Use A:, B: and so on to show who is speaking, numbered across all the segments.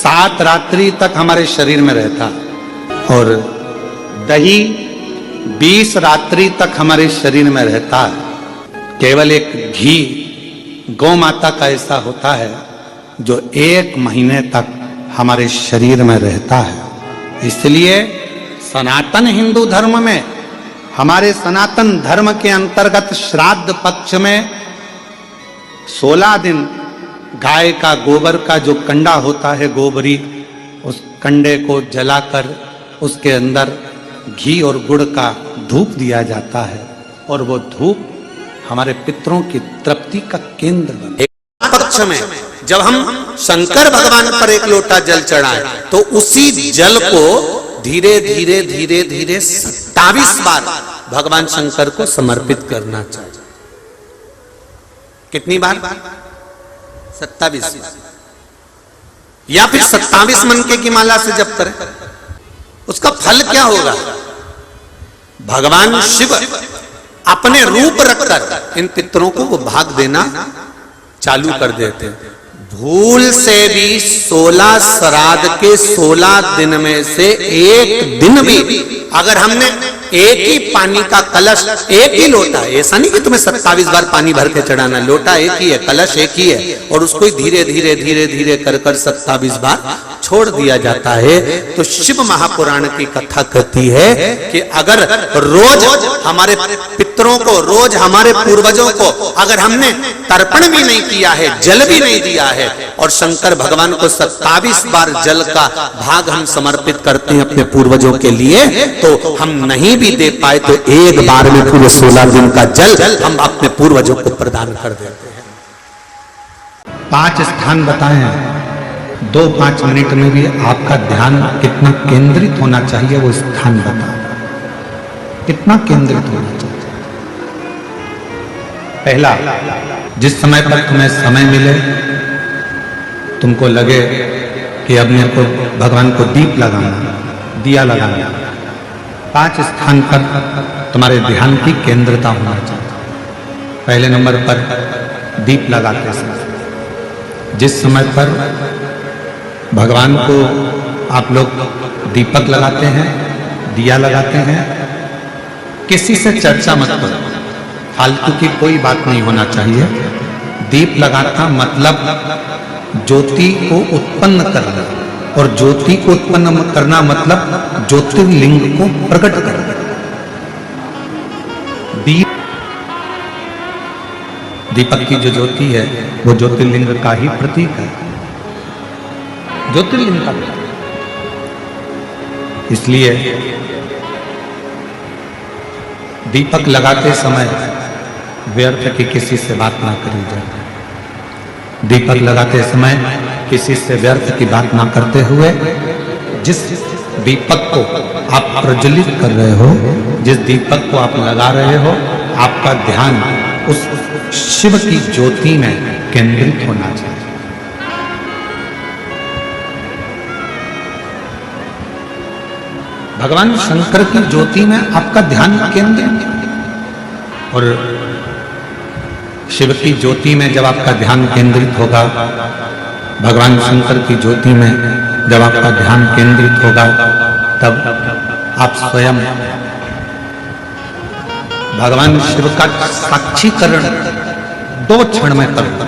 A: 7 रात्रि तक हमारे शरीर में रहता और दही 20 रात्रि तक हमारे शरीर में रहता है। केवल एक घी गौ माता का ऐसा होता है जो 1 महीने तक हमारे शरीर में रहता है। इसलिए सनातन हिंदू धर्म में, हमारे सनातन धर्म के अंतर्गत श्राद्ध पक्ष में 16 दिन गाय का गोबर का जो कंडा होता है, गोबरी, उस कंडे को जलाकर उसके अंदर घी और गुड़ का धूप दिया जाता है और वो धूप हमारे पितरों की तृप्ति का केंद्र बने। पक्ष में जब हम शंकर भगवान पर 1 लोटा जल चढ़ाएं तो उसी जल को धीरे धीरे धीरे धीरे 27 बार भगवान शंकर को समर्पित करना चाहिए। कितनी बार? 27 बार। या फिर 27 मनके की माला से जप करें। उसका फल क्या होगा? भगवान शिव अपने रूप रखकर इन पितरों को वो भाग देना चालू कर देते हैं। भूल से भी 16 श्राद्ध के 16 दिन में से एक दिन भी अगर हमने एक ही पानी का कलश, एक ही लोटा, ऐसा नहीं कि तुम्हें 27 बार पानी भर के चढ़ाना, लोटा एक ही है, कलश एक ही है, और उसको धीरे धीरे धीरे धीरे कर 27 बार छोड़ दिया जाता है। तो शिव महापुराण की कथा कहती है कि अगर रोज हमारे पितरों को, रोज हमारे पूर्वजों को अगर हमने तर्पण भी नहीं किया है, जल भी नहीं दिया है, और शंकर भगवान को 27 बार जल का भाग हम समर्पित करते हैं अपने पूर्वजों के लिए, तो हम नहीं भी दे पाए तो एक बार में पूरे 16 दिन का जल हम अपने पूर्वजों को प्रदान कर देते हैं। 5 स्थान बताए हैं, 2-5 मिनट में भी आपका ध्यान कितना केंद्रित होना चाहिए वो स्थान बता, कितना केंद्रित होना चाहिए। पहला, जिस समय पर तुम्हें समय मिले, तुमको लगे कि अब मेरे को भगवान को दीप लगाना, दिया लगाना, 5 स्थान पर तुम्हारे ध्यान की केंद्रता होना चाहिए। पहले नंबर पर दीप लगाते समय, जिस समय पर भगवान को आप लोग दीपक लगाते हैं, दिया लगाते हैं, किसी से चर्चा मत करो, फालतू की कोई बात नहीं होना चाहिए। दीप लगाना मतलब ज्योति को उत्पन्न करना, और ज्योति को उत्पन्न करना मतलब ज्योतिर्लिंग को प्रकट करना। दीपक की जो ज्योति है वो ज्योतिर्लिंग का ही प्रतीक है, ज्योतिर्लिंग का। इसलिए दीपक लगाते समय व्यर्थ की किसी से बात ना करी जाए। दीपक लगाते समय किसी से व्यर्थ की बात ना करते हुए जिस दीपक को आप प्रज्वलित कर रहे हो, जिस दीपक को आप लगा रहे हो, आपका ध्यान उस शिव की ज्योति में केंद्रित होना चाहिए। भगवान शंकर की ज्योति में आपका ध्यान केंद्रित, और शिव की ज्योति में जब आपका ध्यान केंद्रित होगा, भगवान शंकर की ज्योति में जब आपका ध्यान केंद्रित होगा, तब आप स्वयं भगवान शिव का साक्षीकरण 2 क्षण में करो।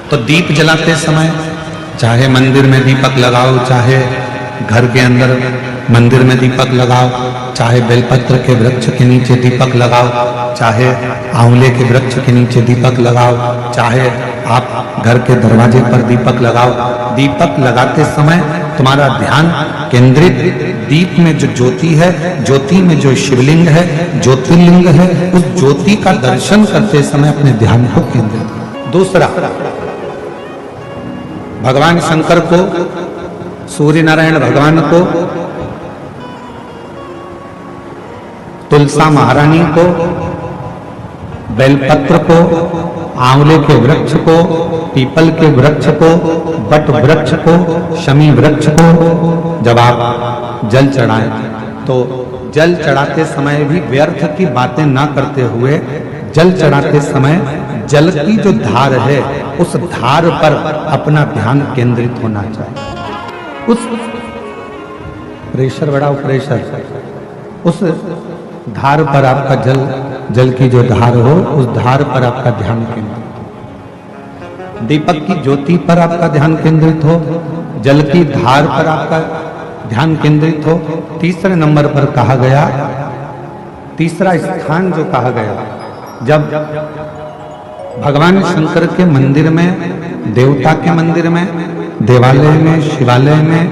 A: तो दीप जलाते समय चाहे मंदिर में दीपक लगाओ, चाहे घर के अंदर मंदिर में दीपक लगाओ, चाहे बेलपत्र के वृक्ष के नीचे दीपक लगाओ, चाहे आंवले के वृक्ष के नीचे दीपक लगाओ, चाहे आप घर के दरवाजे पर दीपक लगाओ। दीपक लगाते समय तुम्हारा ध्यान केंद्रित, दीप में जो ज्योति है, ज्योति में जो शिवलिंग है, ज्योतिर्लिंग है, उस ज्योति का दर्शन करते समय अपने ध्यान को केंद्रित। दूसरा, भगवान शंकर को, सूर्य नारायण भगवान को, तुलसा महारानी को, बेलपत्र को, आंवले के वृक्ष को, पीपल के वृक्ष को, बट वृक्ष को, शमी वृक्ष को जब आप जल चढ़ाएं तो जल चढ़ाते समय भी व्यर्थ की बातें ना करते हुए जल चढ़ाते समय
B: जल की जो धार है उस धार पर अपना ध्यान केंद्रित होना चाहिए। उस प्रेशर बढ़ाओ, प्रेशर, उस धार पर आपका जल की जो धार हो उस धार पर आपका ध्यान केंद्रित, दीपक की ज्योति पर आपका ध्यान केंद्रित हो, जल की धार पर आपका ध्यान केंद्रित हो। तीसरे नंबर पर कहा गया, तीसरा स्थान जो कहा गया, जब भगवान शंकर के मंदिर में, देवता के मंदिर में, देवालय में, शिवालय में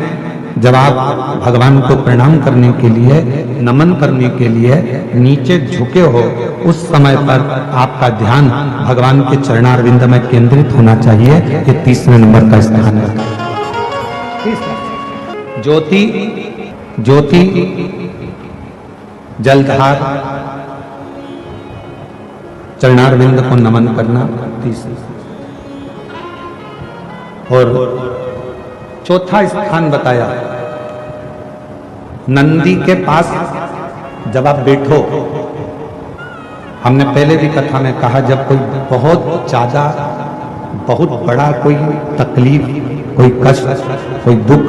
B: जब आप भगवान को प्रणाम करने के लिए, नमन करने के लिए नीचे झुके हो, उस समय पर आपका ध्यान भगवान के चरणारविंद में केंद्रित होना चाहिए। ये तीसरे नंबर का स्थान है। ज्योति, ज्योति, जलधार, चरणारविंद को नमन करना तीसरा। और चौथा स्थान बताया, नंदी के पास जब आप बैठो, हमने पहले भी कथा में कहा, जब कोई बहुत ज्यादा, बहुत बड़ा कोई तकलीफ, कोई कष्ट, कोई दुख,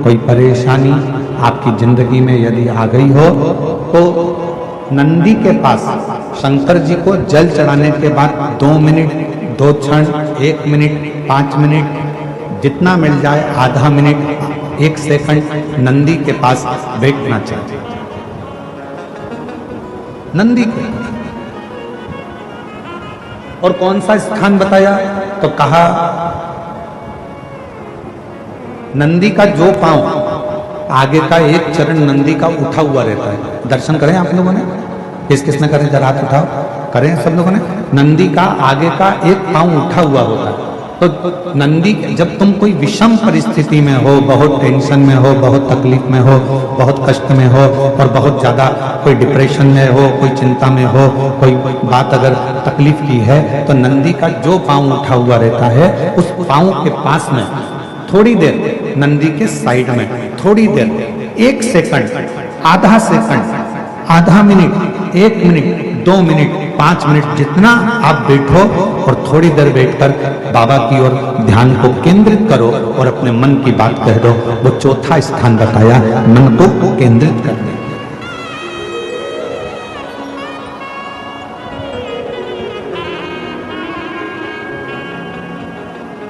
B: कोई परेशानी आपकी जिंदगी में यदि आ गई हो, तो नंदी के पास शंकर जी को जल चढ़ाने के बाद 2 मिनट, 2 क्षण, 1 मिनट, 5 मिनट, जितना मिल जाए, आधा मिनट, 1 सेकंड नंदी के पास बैठना चाहिए। नंदी के, और कौन सा स्थान बताया, तो कहा नंदी का जो पांव, आगे का एक चरण नंदी का उठा हुआ रहता है। दर्शन करें आप लोगों ने, किस किसने करें, जरा हाथ उठाओ, करें सब लोगों ने। नंदी का आगे का एक पांव उठा हुआ होता है। तो नंदी, जब तुम कोई विषम परिस्थिति में हो, बहुत टेंशन में हो, बहुत तकलीफ में हो, बहुत कष्ट में हो, और बहुत ज़्यादा कोई डिप्रेशन में हो, कोई चिंता में हो, कोई बात अगर तकलीफ की है, तो नंदी का जो पांव उठा हुआ रहता है, उस पांव के पास में थोड़ी देर, नंदी के साइड में थोड़ी देर, 1 सेकंड, आधा सेकंड, आधा मिनट, 1 मिनट, 2 मिनट, 5 मिनट, जितना आप बैठो, और थोड़ी देर बैठकर बाबा की ओर ध्यान को केंद्रित करो और अपने मन की बात कह दो। वो चौथा स्थान बताया, मन को केंद्रित करने।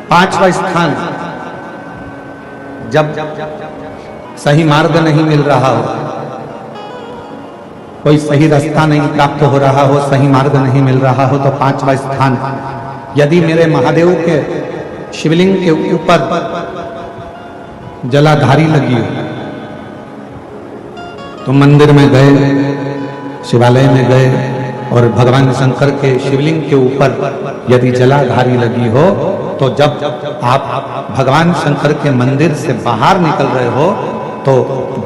B: पांचवा स्थान, जब सही मार्ग नहीं मिल रहा हो, कोई सही रास्ता नहीं प्राप्त हो रहा हो, सही मार्ग नहीं मिल रहा हो, तो पांचवा स्थान, यदि मेरे महादेव के शिवलिंग के ऊपर जलाधारी लगी हो, तो मंदिर में गए, शिवालय में गए, और भगवान शंकर के शिवलिंग के ऊपर यदि जलाधारी लगी हो, तो जब आप भगवान शंकर के मंदिर से बाहर निकल रहे हो, तो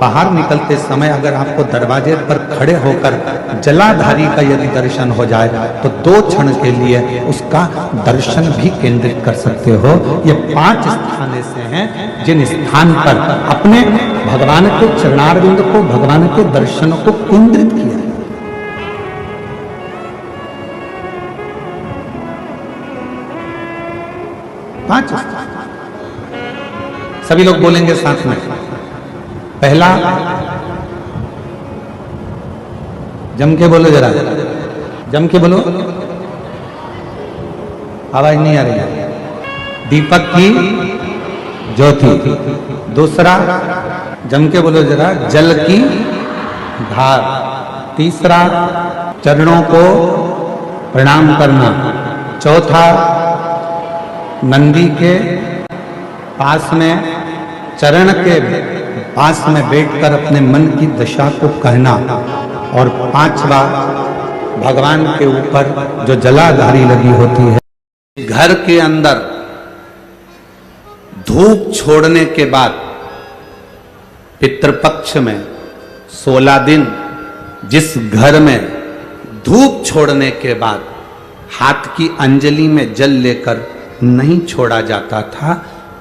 B: बाहर निकलते समय अगर आपको दरवाजे पर खड़े होकर जलाधारी का यदि दर्शन हो जाए, तो 2 क्षण के लिए उसका दर्शन भी केंद्रित कर सकते हो। ये 5 स्थान ऐसे हैं जिन स्थान पर अपने भगवान के चरणारविंद को, भगवान के दर्शन को केंद्रित किया। पांच सभी लोग बोलेंगे साथ में। पहला, जम के बोलो, जरा जम के बोलो, आवाज नहीं आ रही है। दीपक की ज्योति। दूसरा, जम के बोलो जरा, जल की धार। तीसरा, चरणों को प्रणाम करना। चौथा, नंदी के पास में, चरण के पास में बैठकर अपने मन की दशा को कहना। और 5वां, भगवान के ऊपर जो जलाधारी लगी होती है। घर के अंदर धूप छोड़ने के बाद पितृपक्ष में 16 दिन जिस घर में धूप छोड़ने के बाद हाथ की अंजलि में जल लेकर नहीं छोड़ा जाता था,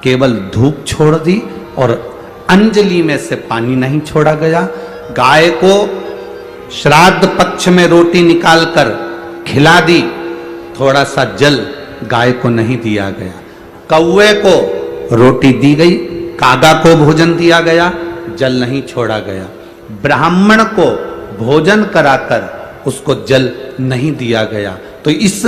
B: केवल धूप छोड़ दी और अंजलि में से पानी नहीं छोड़ा गया। गाय को श्राद्ध पक्ष में रोटी निकालकर खिला दी थोड़ा सा जल गाय को नहीं दिया गया, कौवे को रोटी दी गई, कागा को भोजन दिया गया, जल नहीं छोड़ा गया। ब्राह्मण को भोजन कराकर उसको जल नहीं दिया गया। तो इस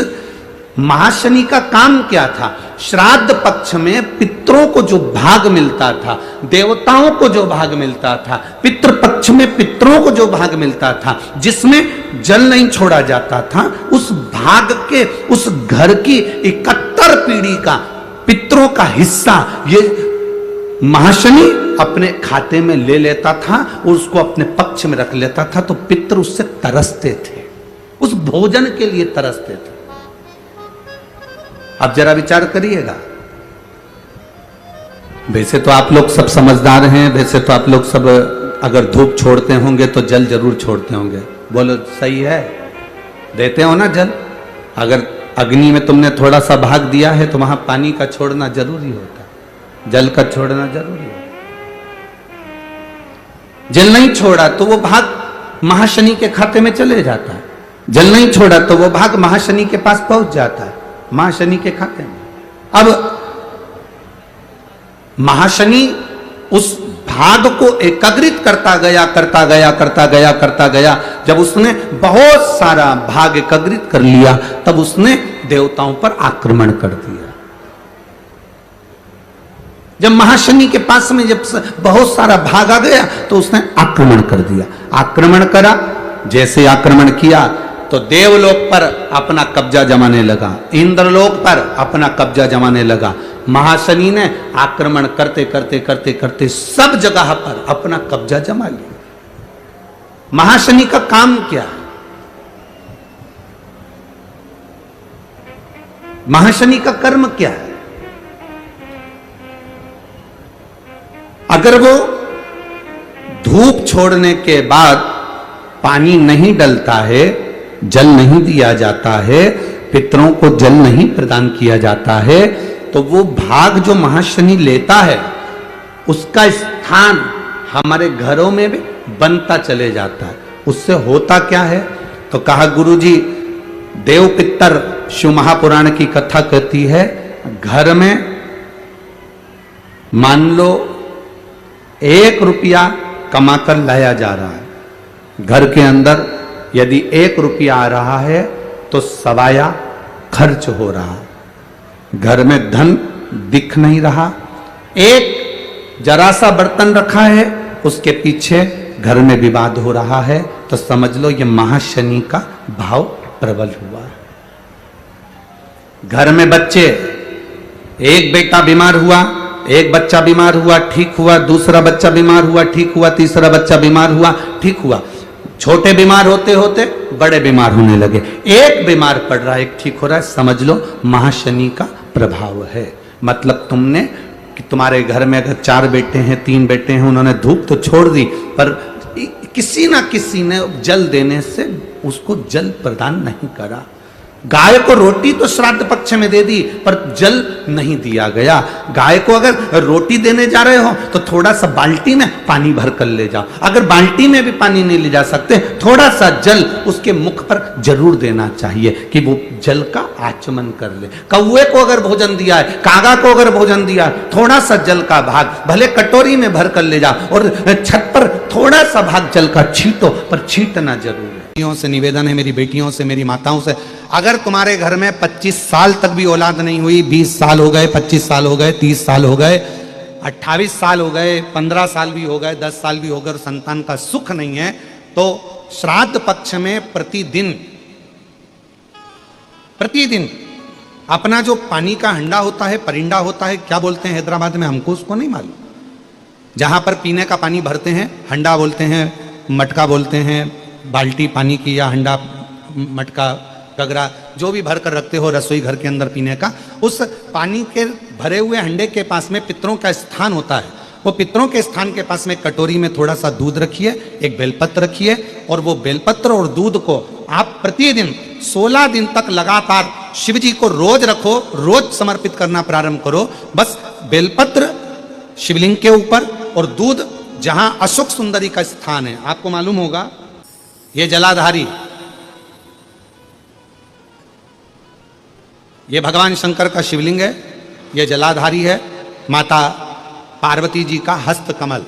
B: महाशनि का काम क्या था? श्राद्ध पक्ष में पितरों को जो भाग मिलता था, देवताओं को जो भाग मिलता था, पितृ पक्ष में पितरों को जो भाग मिलता था, जिसमें जल नहीं छोड़ा जाता था, उस भाग के उस घर की 71 पीढ़ी का पितरों का हिस्सा ये महाशनि अपने खाते में ले लेता था और उसको अपने पक्ष में रख लेता था। तो पितृ उससे तरसते थे, उस भोजन के लिए तरसते थे। अब जरा विचार करिएगा, वैसे तो आप लोग सब समझदार हैं, वैसे तो आप लोग सब अगर धूप छोड़ते होंगे तो जल जरूर छोड़ते होंगे। बोलो सही है, देते हो ना जल? अगर अग्नि में तुमने थोड़ा सा भाग दिया है तो वहां पानी का छोड़ना जरूरी होता है, जल का छोड़ना जरूरी होता है। जल नहीं छोड़ा तो वो भाग महाशनि के खाते में चले जाता है, जल नहीं छोड़ा तो वो भाग महाशनि के पास पहुंच जाता है, महाशनि के खाते में। अब महाशनि उस भाग को एकाग्रित करता गया। जब उसने बहुत सारा भाग एकाग्रित कर लिया तब उसने देवताओं पर आक्रमण कर दिया। जब महाशनि के पास में जब बहुत सारा भाग आ गया तो उसने आक्रमण कर दिया। आक्रमण करा, जैसे आक्रमण किया तो देवलोक पर अपना कब्जा जमाने लगा, इंद्रलोक पर अपना कब्जा जमाने लगा। महाशनि ने आक्रमण करते सब जगह पर अपना कब्जा जमा लिया। महाशनि का काम क्या है? महाशनि का कर्म क्या है? अगर वो धूप छोड़ने के बाद पानी नहीं डलता है, जल नहीं दिया जाता है, पितरों को जल नहीं प्रदान किया जाता है, तो वो भाग जो महाशनि लेता है उसका स्थान हमारे घरों में भी बनता चले जाता है। उससे होता क्या है? तो कहा गुरुजी, देव पितर शिव महापुराण की कथा कहती है, घर में मान लो 1 रुपया कमाकर लाया जा रहा है, घर के अंदर यदि 1 रुपया आ रहा है तो सवाया खर्च हो रहा है, घर में धन दिख नहीं रहा। एक जरा सा बर्तन रखा है, उसके पीछे घर में विवाद हो रहा है, तो समझ लो ये महाशनि का भाव प्रबल हुआ। घर में बच्चे, एक बेटा बीमार हुआ, एक बच्चा बीमार हुआ, ठीक हुआ, दूसरा बच्चा बीमार हुआ, ठीक हुआ, तीसरा बच्चा बीमार हुआ, ठीक हुआ। छोटे बीमार होते होते बड़े बीमार होने लगे, एक बीमार पड़ रहा है, एक ठीक हो रहा है, समझ लो महाशनि का प्रभाव है। मतलब तुमने कि तुम्हारे घर में अगर 4 बेटे हैं, 3 बेटे हैं, उन्होंने धूप तो छोड़ दी, पर किसी ना किसी ने जल देने से उसको जल प्रदान नहीं करा। गाय को रोटी तो श्राद्ध पक्ष में दे दी, पर जल नहीं दिया गया। गाय को अगर रोटी देने जा रहे हो तो थोड़ा सा बाल्टी में पानी भर कर ले जाओ। अगर बाल्टी में भी पानी नहीं ले जा सकते, थोड़ा सा जल उसके मुख पर जरूर देना चाहिए कि वो जल का आचमन कर ले। कौवे को अगर भोजन दिया है, कागा को अगर भोजन दिया है, थोड़ा सा जल का भाग भले कटोरी में भर कर ले जाओ और छत पर थोड़ा सा भाग जल का छींटो, पर छींटना जरूर है। से निवेदन है, मेरी बेटियों से, मेरी माताओं से, अगर तुम्हारे घर में 25 साल तक भी औलाद नहीं हुई, 20 साल हो गए, 25 साल हो गए, 30 साल हो गए, 28 साल हो गए, 15 साल भी हो गए, 10 साल भी हो गए और संतान का सुख नहीं है, तो श्राद्ध पक्ष में प्रतिदिन अपना जो पानी का हंडा होता है, परिंडा होता है, क्या बोलते हैं हैदराबाद में, हमको उसको नहीं मालूम, जहां पर पीने का पानी भरते हैं, हंडा बोलते हैं, मटका बोलते हैं, बाल्टी पानी की या हंडा, मटका, गगरा, जो भी भर कर रखते हो रसोई घर के अंदर पीने का, उस पानी के भरे हुए हंडे के पास में पितरों का स्थान होता है। वो पितरों के स्थान के पास में कटोरी में थोड़ा सा दूध रखिए, एक बेलपत्र रखिए, और वो बेलपत्र और दूध को आप प्रतिदिन 16 दिन तक लगातार शिव जी को रोज रखो, रोज समर्पित करना प्रारंभ करो। बस बेलपत्र शिवलिंग के ऊपर और दूध जहां अशोक सुंदरी का स्थान है, आपको मालूम होगा, ये जलाधारी ये भगवान शंकर का शिवलिंग है, ये जलाधारी है, माता पार्वती जी का हस्त कमल।